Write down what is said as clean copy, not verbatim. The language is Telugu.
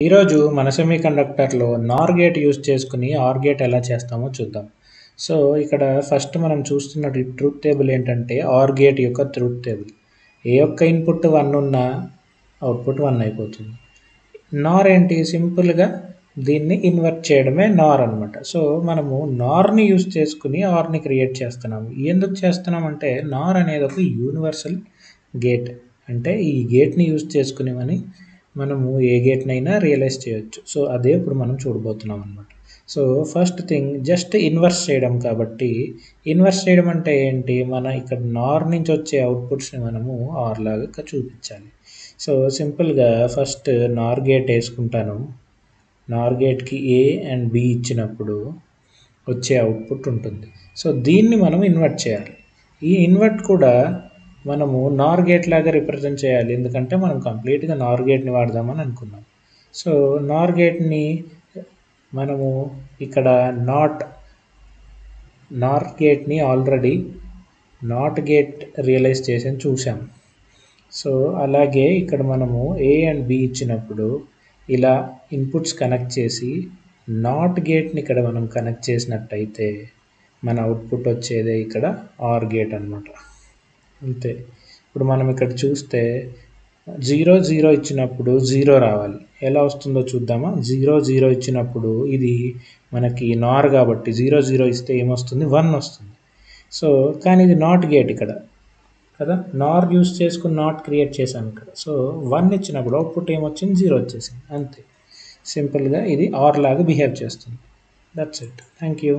ఈరోజు మన సెమీకండక్టర్లో నార్ గేట్ యూజ్ చేసుకుని ఆర్ గేట్ ఎలా చేస్తామో చూద్దాం. సో ఇక్కడ ఫస్ట్ మనం చూస్తున్న ట్రూత్ టేబుల్ ఏంటంటే ఆర్ గేట్ యొక్క ట్రూత్ టేబుల్. ఏ ఒక్క ఇన్పుట్ 1 ఉన్నా అవుట్పుట్ 1 అయిపోతుంది. నార్ ఏంటి, సింపుల్గా దీన్ని ఇన్వర్ట్ చేయడమే నార్ అనమాట. సో మనము నార్ని యూజ్ చేసుకుని ఆర్ని క్రియేట్ చేస్తున్నాము. ఎందుకు చేస్తున్నామంటే నార్ అనేది ఒక యూనివర్సల్ గేట్. అంటే ఈ గేట్ని యూజ్ చేసుకుని మనము ఏ గేట్నైనా రియలైజ్ చేయొచ్చు. సో అదే ఇప్పుడు మనం చూడబోతున్నాం అనమాట. So first thing just inverse చేయడం. కాబట్టి ఇన్వర్స్ చేయడం అంటే ఏంటి, మన ఇక్కడ నార్ నుంచి వచ్చే అవుట్పుట్స్ని మనము ఆర్ లాగా చూపించాలి. సో సింపుల్గా ఫస్ట్ నార్ గేట్ వేసుకుంటాను. నార్ గేట్కి ఏ అండ్ బి ఇచ్చినప్పుడు వచ్చే అవుట్పుట్ ఉంటుంది. సో దీన్ని మనం ఇన్వర్ట్ చేయాలి. ఈ ఇన్వర్ట్ కూడా మనము నార్ గేట్ లాగా రిప్రజెంట్ చేయాలి, ఎందుకంటే మనం కంప్లీట్గా నార్ గేట్ని వాడదామని అనుకున్నాం. సో నార్ గేట్ని మనము ఇక్కడ నార్ గేట్ని ఆల్రెడీ నాట్ గేట్ రియలైజ్ చేసి చూసాం. సో అలాగే ఇక్కడ మనము ఏ అండ్ బి ఇచ్చినప్పుడు ఇలా ఇన్పుట్స్ కనెక్ట్ చేసి నాట్ గేట్ని ఇక్కడ మనం కనెక్ట్ చేసినట్టయితే మన అవుట్పుట్ వచ్చేదే ఇక్కడ ఆర్ గేట్ అనమాట. అంతే. ఇప్పుడు మనం ఇక్కడ చూస్తే 0 0 ఇచ్చినప్పుడు 0 రావాలి. ఎలా వస్తుందో చూద్దామా. 0 0 ఇచ్చినప్పుడు ఇది మనకి నార్ కాబట్టి 0 0 ఇస్తే ఏమొస్తుంది, 1 వస్తుంది. సో కానీ ఇది నాట్ గేట్ ఇక్కడ కదా, నార్ యూస్ చేసుకుని నాట్ క్రియేట్ చేశాను ఇక్కడ. సో 1 ఇచ్చినప్పుడు అవుట్పుట్ ఏమొచ్చింది, 0 వచ్చేసింది. అంతే సింపుల్గా ఇది ఆర్ లాగా బిహేవ్ చేస్తుంది. That's it. Thank you.